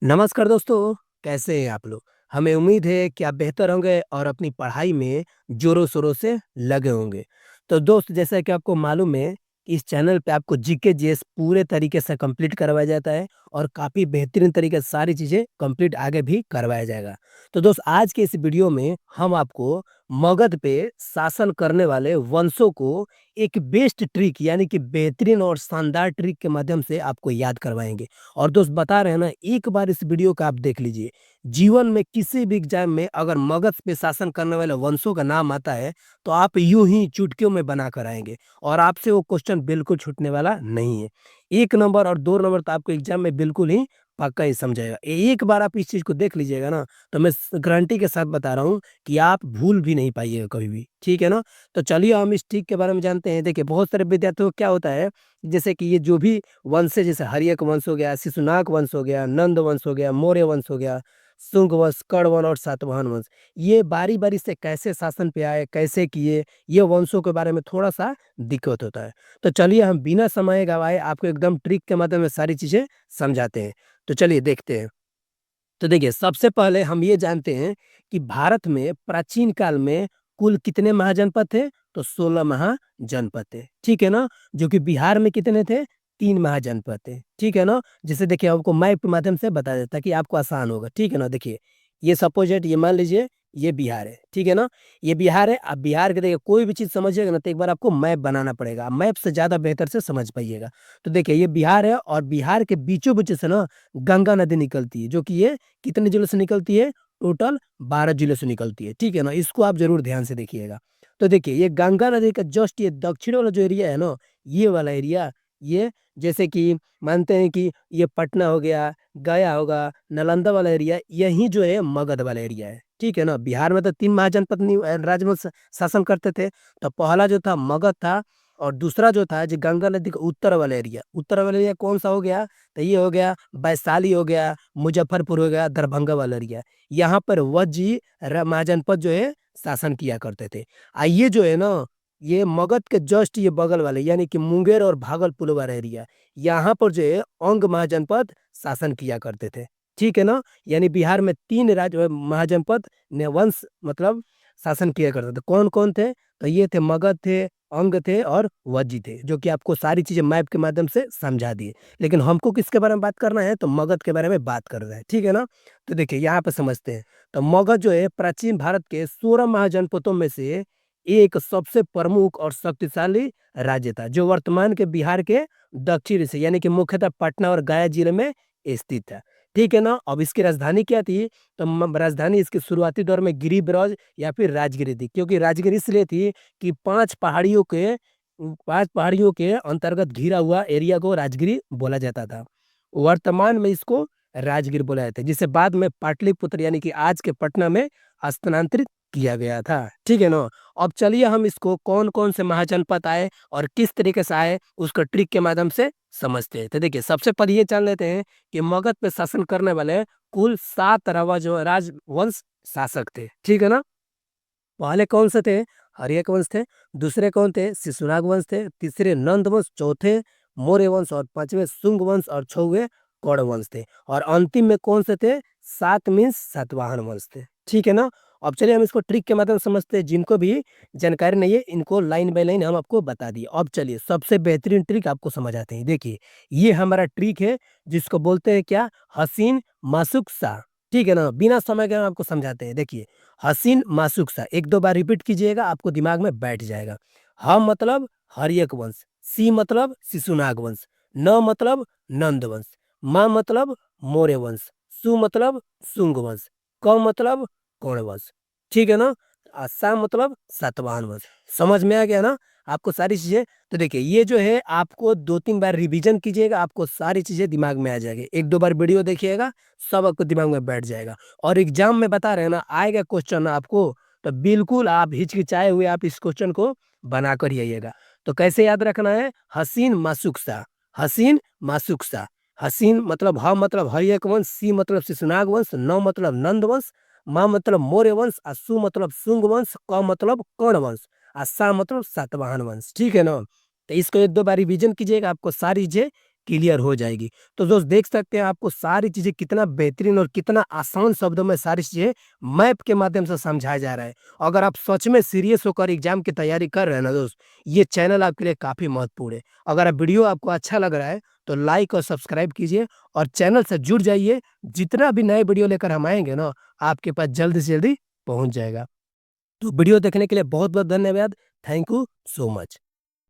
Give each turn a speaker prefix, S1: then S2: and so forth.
S1: नमस्कार दोस्तों, कैसे हैं आप लोग? हमें उम्मीद है कि आप बेहतर होंगे और अपनी पढ़ाई में ज़ोरों-शोरों से लगे होंगे। तो दोस्त जैसा कि आपको मालूम है, कि इस चैनल पे आपको जीके जीएस पूरे तरीके से कंप्लीट करवाया जाता है और काफ़ी बेहतरीन तरीके से सारी चीज़ें कंप्लीट आगे भी करवाया जाएगा। तो दोस्त आज के इस वीडियो में हम आपको मगध पे शासन करने वाले वंशों को एक बेस्ट ट्रिक यानी कि बेहतरीन और शानदार ट्रिक के माध्यम से आपको याद करवाएँगे। और दोस्त बता रहे हैं ना, एक बार इस वीडियो को आप देख लीजिए। जीवन में किसी भी एग्जाम में अगर मगध पे शासन करने वाले वंशों का नाम आता है, तो आप यूँ ही चुटकियों में बना कर आएँगे और आपसे वो क्वेश्चन बिल्कुल छूटने वाला नहीं है। 1 नंबर और 2 नंबर तो आपको एग्जाम में बिल्कुल ही पक्का ही समझाएगा। एक बार आप इस चीज़ को देख लीजिएगा ना, तो मैं स गारंटी के साथ बता रहा हूँ कि आप भूल भी नहीं पाइएगा कभी भी, ठीक है ना? तो चलिए हम इस ट्रिक के बारे में जानते हैं। देखिए बहुत सारे विद्यार्थियों को क्या होता है, जैसे कि ये जो भी वंश है, जैसे हर्यक वंश हो गया, शिशुनाग वंश हो गया, नंद वंश हो गया, मौर्य वंश हो गया, शुंग वंश, कण्व और सातवाहन वंश। ये बारी-बारी से कैसे शासन पे आए, कैसे किए, ये वंशों के बारे में थोड़ा-सा दिक्कत होता है। तो चलिए हम बिना समय गँवाए आपको एकदम ट्रिक के माध्यम से सारी चीज़ें समझाते हैं। तो चलिए देखते हैं। तो देखिए, सबसे पहले हम ये जानते हैं कि भारत में प्राचीन काल में कुल कितने महाजनपद थे? तो 16 महाजनपद थे, ठीक है ना? जो कि बिहार में कितने थे? 3 महाजनपद थे, ठीक है ना? जैसे देखिए आपको मैप के माध्यम से बता देता कि आपको आसान होगा, ठीक है ना? देखिए, ये सपोज़ दैट ये मान लीजिए ये बिहार है, ठीक है ना? ये बिहार है, अब बिहार के देखिए कोई भी चीज़ समझिएगा ना, तो एक बार आपको मैप बनाना पड़ेगा, मैप से ज़्यादा बेहतर से समझ पाइएगा। तो देखिए ये बिहार है और बिहार के बीचों-बीच से ना गंगा नदी निकलती है, जो कि ये कितने जिलों से निकलती है? टोटल 12 जिलों से निकलती है, ठीक है ना? इसको आप ज़रूर ध्यान से देखिएगा। तो देखिए, ये गंगा नदी का जस्ट ये दक्षिण वाला जो एरिया है ना, ये वाला एरिया, ये जैसे कि मानते हैं कि ये पटना हो गया, गया होगा, नालंदा वाला एरिया, यही जो है मगध वाला एरिया है, ठीक है ना? बिहार में तो 3 महाजनपद राजवंश शासन करते थे, तो पहला जो था मगध था और दूसरा जो था जो गंगा नदी का उत्तर वाला एरिया कौन-सा हो गया? तो ये हो गया वैशाली हो गया, मुज़फ्फरपुर हो गया, दरभंगा वाला एरिया। यहाँ पर वज्जी महाजनपद जो है शासन किया करते थे। ये जो है ना, ये मगध के जस्ट ये बगल वाले यानी कि मुंगेर और भागलपुर वाला एरिया, यहाँ पर जो है अंग महाजनपद शासन किया करते थे। ठीक है ना? यानी बिहार में 3 महाजनपद ने वंश मतलब शासन किया करते थे। कौन-कौन थे? तो ये थे मगध थे, अंग थे और वज्जी थे, जो कि आपको सारी चीज़ें मैप के माध्यम से समझा दिए। लेकिन हमको किसके बारे में बात करना है? तो मगध के बारे में बात कर रहे हैं, ठीक है ना? तो देखिए यहाँ पे समझते हैं। तो मगध जो है प्राचीन भारत के 16 महाजनपदों में से एक सबसे प्रमुख और शक्तिशाली राज्य था, जो वर्तमान के बिहार के दक्षिण से यानी कि मुख्यतः पटना और गया जिले में स्थित था। ठीक है ना? अब इसकी राजधानी क्या थी? तो राजधानी इसके शुरुआती दौर में गिरिब्रज या फिर राजगिरी थी, क्योंकि राजगिरी इसलिए थी कि 5 पहाड़ियों के अंतर्गत घिरा हुआ एरिया को राजगिरी बोला जाता था। वर्तमान में इसको राजगीर बोला जाता है, जिसे बाद में पाटलिपुत्र यानी कि आज के पटना में स्थानांतरित किया गया था। ठीक है ना? अब चलिए हम इसको कौन-कौन से महाजनपद आए और किस तरीके से आए, उसको ट्रिक के माध्यम से समझते हैं। तो देखिए, सबसे पहले ये जान लेते हैं कि मगध पे शासन करने वाले कुल 7 राजवंश शासक थे। ठीक है ना? पहले कौन से थे? हर्यक वंश थे, दूसरे कौन थे? शिशुनाग वंश थे, तीसरे नंद वंश, चौथे मौर्य वंश और पाँचवें शुंग वंश और छठवें गौड़ वंश थे और अंतिम में कौन से थे? 7 मीन्स सातवाहन वंश थे। ठीक है ना? अब चलिए हम इसको ट्रिक के माध्यम से समझते हैं। जिनको भी जानकारी नहीं है, इनको लाइन बाय लाइन हम आपको बता दिए। अब चलिए सबसे बेहतरीन ट्रिक आपको समझ आते हैं। देखिए, ये हमारा ट्रिक है जिसको बोलते हैं क्या? हसीन मासुक शाह। ठीक है ना? बिना समय के हम आपको समझाते हैं। देखिए, हसीन मासुक सा 1-2 बार रिपीट कीजिएगा, आपको दिमाग में बैठ जाएगा। ह मतलब हर्यक वंश, सी मतलब शिशुनाग वंश, न मतलब नंद वंश, म मतलब मौर्य वंश, सु मतलब शुंग वंश, क मतलब कौण वंश। ठीक है ना? सा मतलब सातवाहन वंश। समझ में आ गया ना आपको सारी चीज़ें? तो देखिए, ये जो है आपको 2-3 बार रिवीजन कीजिएगा, आपको सारी चीज़ें दिमाग में आ जाएगी। 1-2 बार वीडियो देखिएगा, सब आपको दिमाग में बैठ जाएगा। और एग्जाम में बता रहे हैं ना, आएगा क्वेश्चन आपको, तो बिल्कुल आप हिचकिचाए हुए आप इस क्वेश्चन को बना कर ही आइएगा। तो कैसे याद रखना है? हसीन मासुक शाह, हसीन मासुक शाह। हसीन मतलब ह मतलब हर्यक वंश, सी मतलब शिशुनाग वंश, न मतलब नंद वंश, म मतलब मौर्य वंश, सु मतलब शुंग वंश, क मतलब कर्ण वंश, सा मतलब सातवाहन वंश। ठीक है ना? तो इसको 1-2 बार रिवीजन कीजिएगा, आपको सारी चीजें क्लियर हो जाएगी। तो दोस्त देख सकते हैं आपको सारी चीज़ें कितना बेहतरीन और कितना आसान शब्दों में सारी चीज़ें मैप के माध्यम से समझाया जा रहा है। अगर आप सच में सीरियस होकर एग्ज़ाम की तैयारी कर रहे हैं ना दोस्त, ये चैनल आपके लिए काफ़ी महत्वपूर्ण है। अगर वीडियो आपको अच्छा लग रहा है तो लाइक और सब्सक्राइब कीजिए और चैनल से जुड़ जाइए। जितना भी नए वीडियो लेकर हम आएँगे ना, आपके पास जल्दी से जल्दी पहुँच जाएगा। तो वीडियो देखने के लिए बहुत-बहुत धन्यवाद। Thank you so much.